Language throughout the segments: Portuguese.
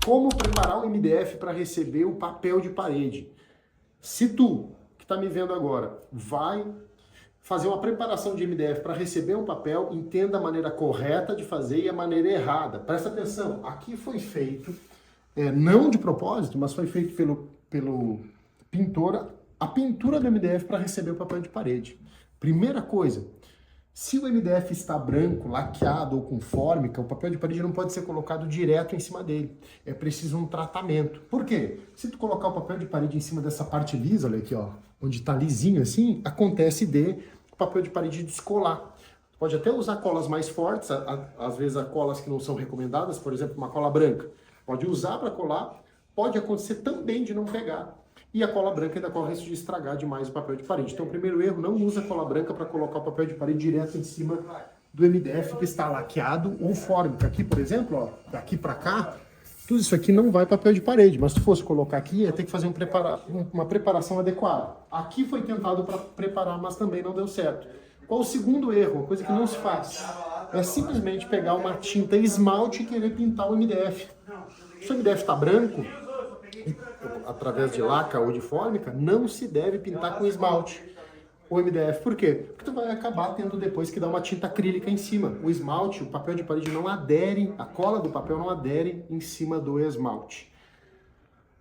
Como preparar o MDF para receber o papel de parede? Se tu, que está me vendo agora, vai fazer uma preparação de MDF para receber um papel, entenda a maneira correta de fazer e a maneira errada. Presta atenção, aqui foi feito, não de propósito, mas foi feito pelo pintor, a pintura do MDF para receber o papel de parede. Primeira coisa, se o MDF está branco, laqueado ou com fórmica, o papel de parede não pode ser colocado direto em cima dele. É preciso um tratamento. Por quê? Se tu colocar o papel de parede em cima dessa parte lisa, olha aqui, ó, onde está lisinho assim, acontece de o papel de parede descolar. Tu pode até usar colas mais fortes, às vezes há colas que não são recomendadas, por exemplo, uma cola branca. Pode usar para colar, pode acontecer também de não pegar. E a cola branca ainda corre o risco de estragar demais o papel de parede. Então, o primeiro erro, não usa cola branca para colocar o papel de parede direto em cima do MDF que está laqueado ou fórmica. Aqui, por exemplo, ó, daqui para cá, tudo isso aqui não vai papel de parede, mas se fosse colocar aqui, ia ter que fazer uma preparação adequada. Aqui foi tentado para preparar, mas também não deu certo. Qual o segundo erro? Uma coisa que não se faz. É simplesmente pegar uma tinta esmalte e querer pintar o MDF. Se o MDF está branco, através de laca ou de fórmica, não se deve pintar com esmalte o MDF. Por quê? Porque tu vai acabar tendo depois que dar uma tinta acrílica em cima. O esmalte, o papel de parede não adere, a cola do papel não adere em cima do esmalte.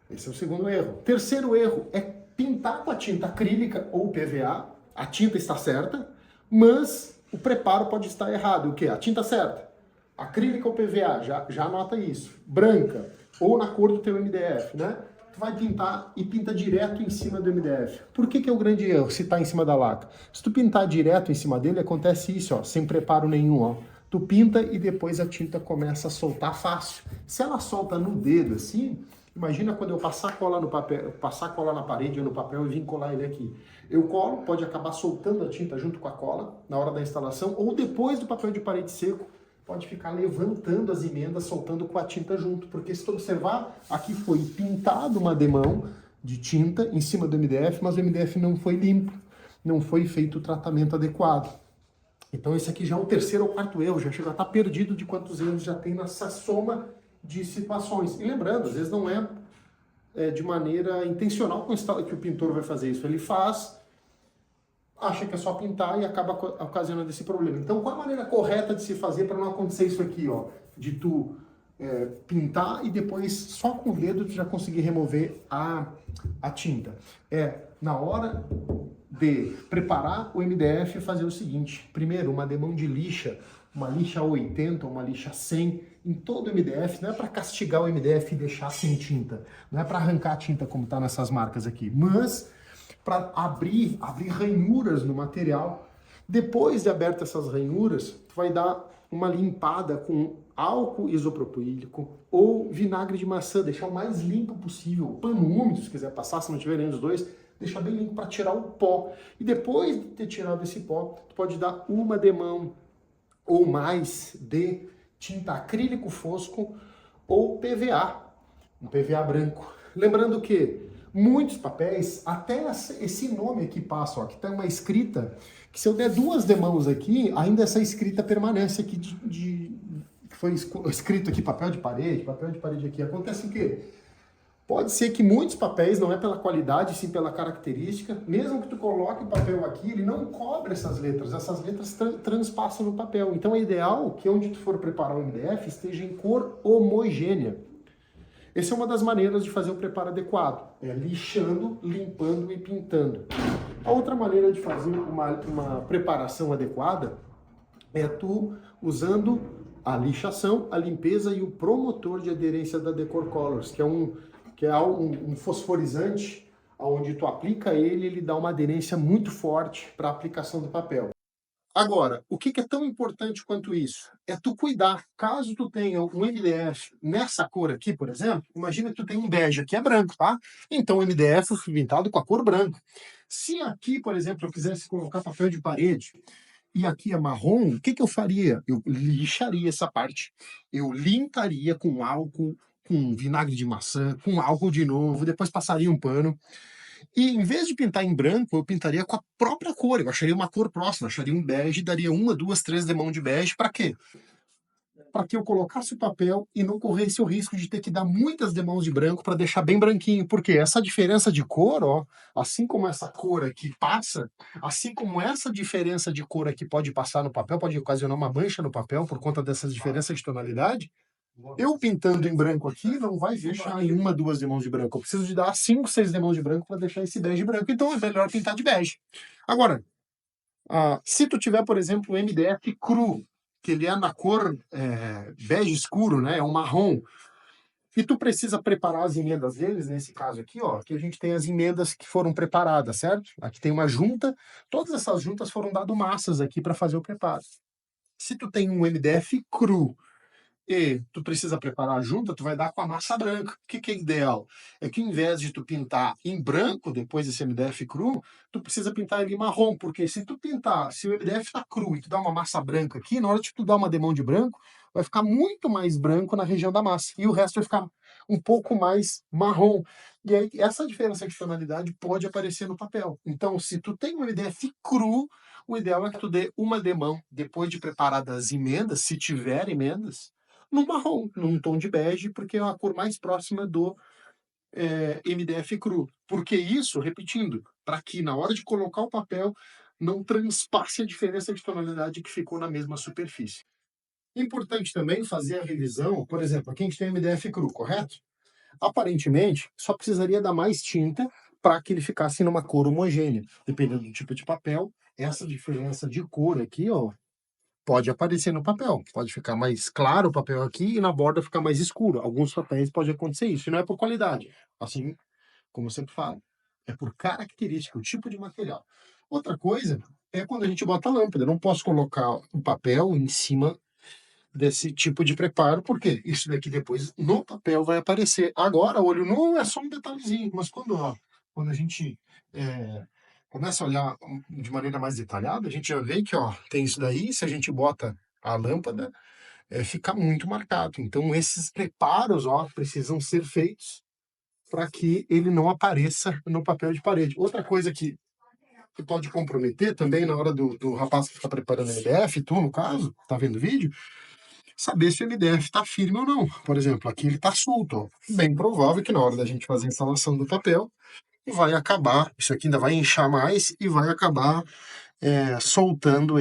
Esse é o segundo erro. Terceiro erro é pintar com a tinta acrílica ou PVA. A tinta está certa, mas o preparo pode estar errado. O quê? A tinta certa. Acrílica ou PVA, já anota isso. Branca, ou na cor do teu MDF, né? Tu vai pintar e pinta direto em cima do MDF. Por que é o grande erro se tá em cima da laca? Se tu pintar direto em cima dele, acontece isso, ó, sem preparo nenhum, ó. Tu pinta e depois a tinta começa a soltar fácil. Se ela solta no dedo assim, imagina quando eu passar cola no papel, passar cola na parede ou no papel e vir colar ele aqui. Eu colo, pode acabar soltando a tinta junto com a cola na hora da instalação ou depois do papel de parede seco, pode ficar levantando as emendas, soltando com a tinta junto. Porque se tu observar, aqui foi pintado uma demão de tinta em cima do MDF, mas o MDF não foi limpo, não foi feito o tratamento adequado. Então esse aqui já é o terceiro ou quarto erro, já chega a estar perdido de quantos erros já tem nessa soma de situações. E lembrando, às vezes não é de maneira intencional que o pintor vai fazer isso, ele faz, acha que é só pintar e acaba ocasionando esse problema. Então, qual a maneira correta de se fazer para não acontecer isso aqui, ó? De tu pintar e depois só com o dedo tu já conseguir remover a tinta. Na hora de preparar o MDF, fazer o seguinte. Primeiro, uma demão de lixa, uma lixa 80, uma lixa 100, em todo o MDF. Não é para castigar o MDF e deixar sem tinta. Não é para arrancar a tinta como está nessas marcas aqui. Mas para abrir ranhuras no material. Depois de abertas essas ranhuras, tu vai dar uma limpada com álcool isopropílico ou vinagre de maçã, deixar o mais limpo possível. Pano úmido, se quiser passar, se não tiver nenhum dos dois, deixa bem limpo para tirar o pó. E depois de ter tirado esse pó, tu pode dar uma demão ou mais de tinta acrílico fosco ou PVA, um PVA branco. Lembrando que muitos papéis, até esse nome aqui passa, ó, que tem uma escrita, que se eu der duas demãos aqui, ainda essa escrita permanece aqui que foi escrito aqui papel de parede aqui. Acontece o quê? Pode ser que muitos papéis, não é pela qualidade, sim pela característica, mesmo que tu coloque o papel aqui, ele não cobre essas letras transpassam no papel. Então é ideal que onde tu for preparar o MDF esteja em cor homogênea. Essa é uma das maneiras de fazer o preparo adequado, lixando, limpando e pintando. A outra maneira de fazer uma preparação adequada é tu usando a lixação, a limpeza e o promotor de aderência da Decor Colors, que é um fosforizante, onde tu aplica ele dá uma aderência muito forte para a aplicação do papel. Agora, o que é tão importante quanto isso? É tu cuidar, caso tu tenha um MDF nessa cor aqui, por exemplo, imagina que tu tem um bege aqui, é branco, tá? Então o MDF foi pintado com a cor branca. Se aqui, por exemplo, eu quisesse colocar papel de parede, e aqui é marrom, o que eu faria? Eu lixaria essa parte, eu limparia com álcool, com vinagre de maçã, com álcool de novo, depois passaria um pano. E em vez de pintar em branco, eu pintaria com a própria cor. Eu acharia uma cor próxima, acharia um bege, daria uma, duas, três demãos de bege. Para quê? para que eu colocasse o papel e não corresse o risco de ter que dar muitas demãos de branco para deixar bem branquinho, porque essa diferença de cor, ó, assim como essa cor aqui passa, assim como essa diferença de cor aqui pode passar no papel, pode ocasionar uma mancha no papel por conta dessas diferenças de tonalidade, eu pintando em branco aqui não vai deixar em uma, duas demãos de branco. Eu preciso de dar 5, 6 demãos de branco para deixar esse bege branco, então é melhor pintar de bege. Agora, se tu tiver, por exemplo, o MDF cru, que ele é na cor bege escuro, né, é um marrom, e tu precisa preparar as emendas deles, nesse caso aqui, ó, aqui a gente tem as emendas que foram preparadas, certo? Aqui tem uma junta, todas essas juntas foram dado massas aqui para fazer o preparo. Se tu tem um MDF cru e tu precisa preparar a junta, tu vai dar com a massa branca. O que é ideal? É que ao invés de tu pintar em branco, depois desse MDF cru, tu precisa pintar ele marrom, porque se tu pintar, se o MDF tá cru e tu dá uma massa branca aqui, na hora de tu dar uma demão de branco, vai ficar muito mais branco na região da massa, e o resto vai ficar um pouco mais marrom. E aí, essa diferença de tonalidade pode aparecer no papel. Então, se tu tem um MDF cru, o ideal é que tu dê uma demão, depois de preparadas as emendas, se tiver emendas, no marrom, num tom de bege, porque é a cor mais próxima do MDF cru. Porque isso, repetindo, para que na hora de colocar o papel não transpasse a diferença de tonalidade que ficou na mesma superfície. Importante também fazer a revisão, por exemplo, aqui a gente tem MDF cru, correto? Aparentemente, só precisaria dar mais tinta para que ele ficasse numa cor homogênea. Dependendo do tipo de papel, essa diferença de cor aqui, ó, pode aparecer no papel. Pode ficar mais claro o papel aqui e na borda ficar mais escuro. Alguns papéis pode acontecer isso. E não é por qualidade. Assim, como eu sempre falo, é por característica, o tipo de material. Outra coisa é quando a gente bota a lâmpada. Eu não posso colocar o papel em cima desse tipo de preparo, porque isso daqui depois no papel vai aparecer. Agora, olho nu é só um detalhezinho, mas quando a gente começa a olhar de maneira mais detalhada, a gente já vê que ó, tem isso daí, se a gente bota a lâmpada, fica muito marcado. Então, esses preparos ó, precisam ser feitos para que ele não apareça no papel de parede. Outra coisa que pode comprometer também na hora do rapaz que está preparando o MDF, tu no caso, tá vendo o vídeo, saber se o MDF está firme ou não. Por exemplo, aqui ele está solto. Ó. Bem provável que na hora da gente fazer a instalação do papel, vai acabar, isso aqui ainda vai inchar mais e vai acabar soltando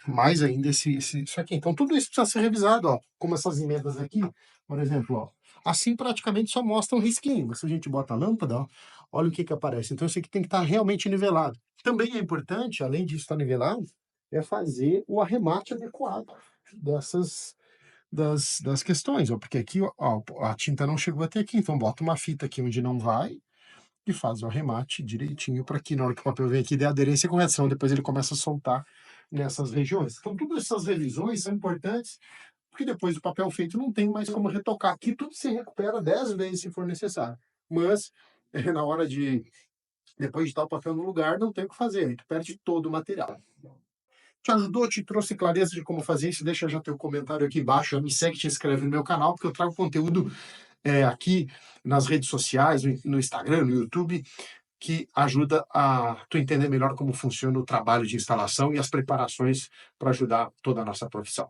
mais ainda isso aqui. Então tudo isso precisa ser revisado, ó, como essas emendas aqui, por exemplo, ó, assim praticamente só mostra um risquinho, mas se a gente bota a lâmpada, ó, olha o que aparece. Então isso aqui tem que estar realmente nivelado. Também é importante, além disso estar nivelado, é fazer o arremate adequado das questões, ó, porque aqui ó, a tinta não chegou até aqui, então bota uma fita aqui onde não vai, e faz o arremate direitinho para que na hora que o papel vem aqui dê aderência e correção, depois ele começa a soltar nessas regiões. Então, todas essas revisões são importantes, porque depois do papel feito não tem mais como retocar. Aqui tudo se recupera 10 vezes se for necessário. Mas, na hora de, depois de estar o papel no lugar, não tem o que fazer, aí tu perde todo o material. Te ajudou, te trouxe clareza de como fazer isso? Deixa já teu comentário aqui embaixo, me segue, te inscreve no meu canal, porque eu trago conteúdo aqui nas redes sociais, no Instagram, no YouTube, que ajuda a tu entender melhor como funciona o trabalho de instalação e as preparações para ajudar toda a nossa profissão.